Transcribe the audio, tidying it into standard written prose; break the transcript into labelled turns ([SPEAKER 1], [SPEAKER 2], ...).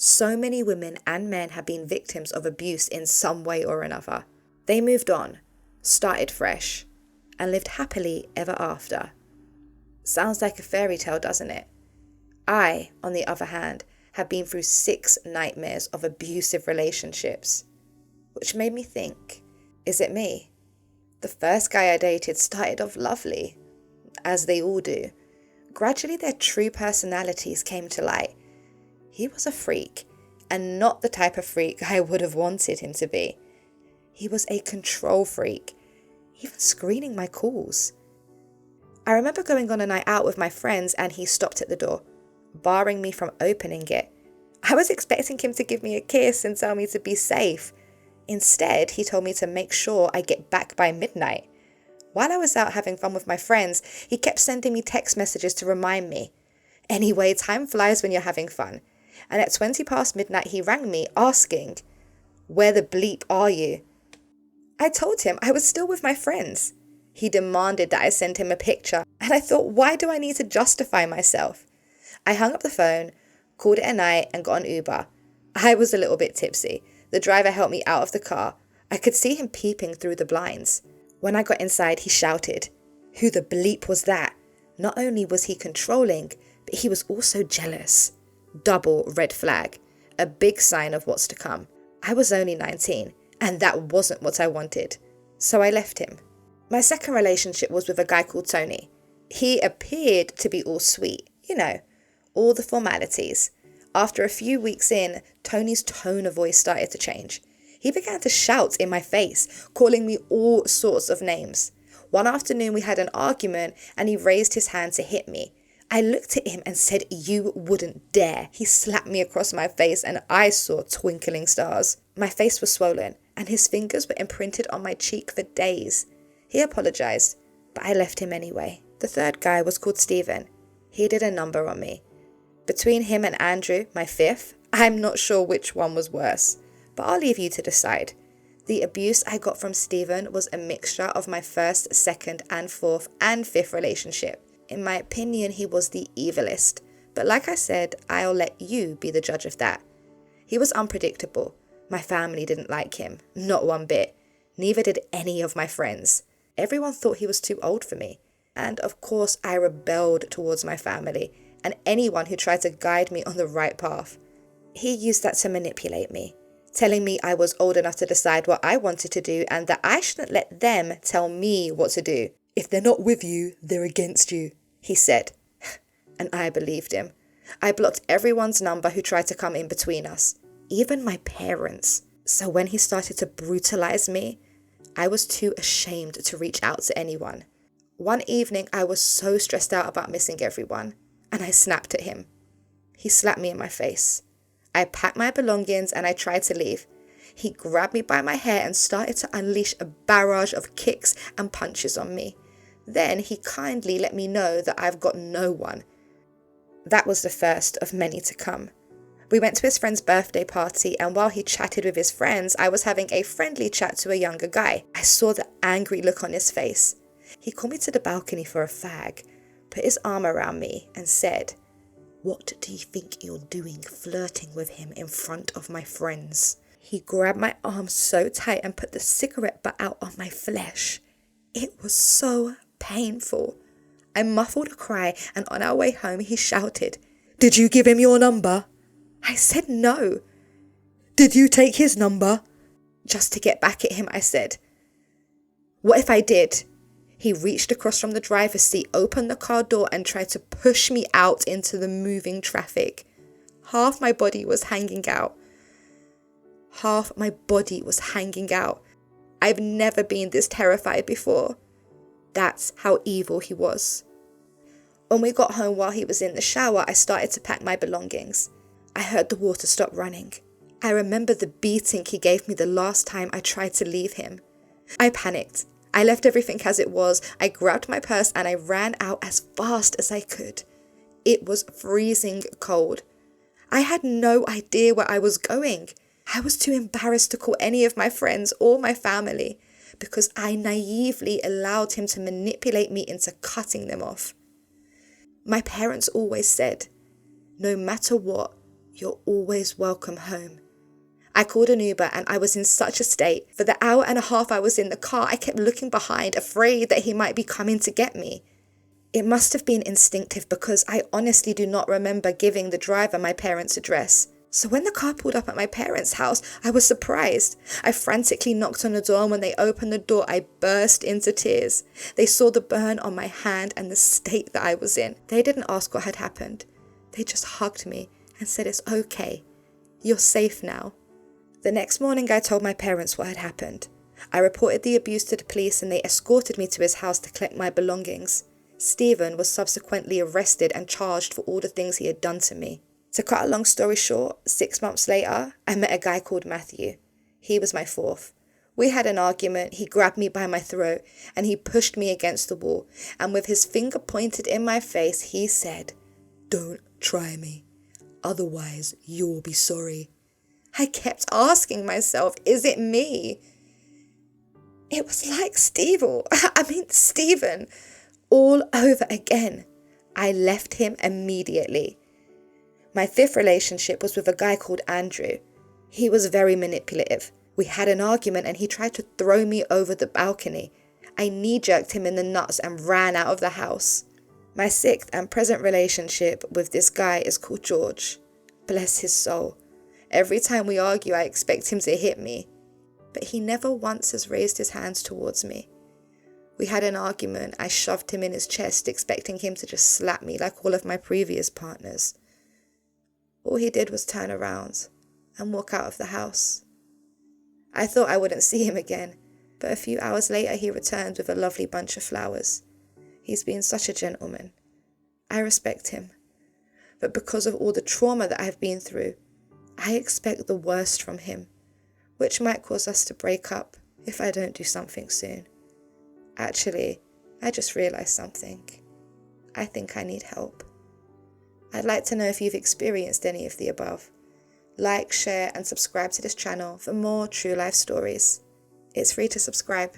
[SPEAKER 1] So many women and men have been victims of abuse in some way or another. They moved on, started fresh, and lived happily ever after. Sounds like a fairy tale, doesn't it? I, on the other hand, have been through 6 nightmares of abusive relationships, which made me think, is it me? The first guy I dated started off lovely, as they all do. Gradually their true personalities came to light. He was a freak, and not the type of freak I would have wanted him to be. He was a control freak, even screening my calls. I remember going on a night out with my friends and he stopped at the door, barring me from opening it. I was expecting him to give me a kiss and tell me to be safe. Instead, he told me to make sure I get back by midnight. While I was out having fun with my friends, he kept sending me text messages to remind me. Anyway, time flies when you're having fun. And at 20 past midnight, he rang me asking, "Where the bleep are you?" I told him I was still with my friends. He demanded that I send him a picture, and I thought, why do I need to justify myself? I hung up the phone, called it a night, and got an Uber. I was a little bit tipsy. The driver helped me out of the car. I could see him peeping through the blinds. When I got inside, he shouted, "Who the bleep was that?" Not only was he controlling, but he was also jealous. Double red flag. A big sign of what's to come. I was only 19, and that wasn't what I wanted. So I left him. My second relationship was with a guy called Tony. He appeared to be all sweet, all the formalities. After a few weeks in, Tony's tone of voice started to change. He began to shout in my face, calling me all sorts of names. One afternoon we had an argument and he raised his hand to hit me. I looked at him and said, "You wouldn't dare." He slapped me across my face and I saw twinkling stars. My face was swollen and his fingers were imprinted on my cheek for days. He apologized, but I left him anyway. The third guy was called Steven. He did a number on me. Between him and Andrew, my fifth, I'm not sure which one was worse, but I'll leave you to decide. The abuse I got from Steven was a mixture of my first, second, and fourth, and fifth relationship. In my opinion, he was the evilest, but like I said, I'll let you be the judge of that. He was unpredictable. My family didn't like him, not one bit. Neither did any of my friends. Everyone thought he was too old for me. And of course, I rebelled towards my family and anyone who tried to guide me on the right path. He used that to manipulate me, telling me I was old enough to decide what I wanted to do and that I shouldn't let them tell me what to do. "If they're not with you, they're against you," he said. And I believed him. I blocked everyone's number who tried to come in between us, even my parents. So when he started to brutalize me, I was too ashamed to reach out to anyone. One evening, I was so stressed out about missing everyone, and I snapped at him. He slapped me in my face. I packed my belongings and I tried to leave. He grabbed me by my hair and started to unleash a barrage of kicks and punches on me. Then he kindly let me know that I've got no one. That was the first of many to come. We went to his friend's birthday party, and while he chatted with his friends, I was having a friendly chat to a younger guy. I saw the angry look on his face. He called me to the balcony for a fag, put his arm around me and said, "What do you think you're doing flirting with him in front of my friends?" He grabbed my arm so tight and put the cigarette butt out on my flesh. It was so painful. I muffled a cry, and on our way home he shouted, "Did you give him your number?" I said no. "Did you take his number?" Just to get back at him, I said. "What if I did?" He reached across from the driver's seat, opened the car door and tried to push me out into the moving traffic. Half my body was hanging out. I've never been this terrified before. That's how evil he was. When we got home while he was in the shower, I started to pack my belongings. I heard the water stop running. I remember the beating he gave me the last time I tried to leave him. I panicked. I left everything as it was. I grabbed my purse and I ran out as fast as I could. It was freezing cold. I had no idea where I was going. I was too embarrassed to call any of my friends or my family because I naively allowed him to manipulate me into cutting them off. My parents always said, no matter what, You're always welcome home. I called an Uber and I was in such a state. For the hour and a half I was in the car, I kept looking behind, afraid that he might be coming to get me. It must have been instinctive because I honestly do not remember giving the driver my parents' address. So when the car pulled up at my parents' house, I was surprised. I frantically knocked on the door, and when they opened the door, I burst into tears. They saw the burn on my hand and the state that I was in. They didn't ask what had happened. They just hugged me and said, "It's okay. You're safe now." The next morning, I told my parents what had happened. I reported the abuse to the police and they escorted me to his house to collect my belongings. Stephen was subsequently arrested and charged for all the things he had done to me. To cut a long story short, 6 months later, I met a guy called Matthew. He was my fourth. We had an argument, he grabbed me by my throat and he pushed me against the wall, and with his finger pointed in my face, he said, "Don't try me, otherwise you'll be sorry." I kept asking myself, is it me? It was like Stephen, all over again. I left him immediately. My fifth relationship was with a guy called Andrew. He was very manipulative. We had an argument and he tried to throw me over the balcony. I knee-jerked him in the nuts and ran out of the house. My sixth and present relationship with this guy is called George. Bless his soul. Every time we argue, I expect him to hit me, but he never once has raised his hands towards me. We had an argument. I shoved him in his chest, expecting him to just slap me like all of my previous partners. All he did was turn around and walk out of the house. I thought I wouldn't see him again, but a few hours later he returned with a lovely bunch of flowers. He's been such a gentleman. I respect him, but because of all the trauma that I've been through, I expect the worst from him, which might cause us to break up if I don't do something soon. Actually, I just realized something. I think I need help. I'd like to know if you've experienced any of the above. Like, share, and subscribe to this channel for more true life stories. It's free to subscribe.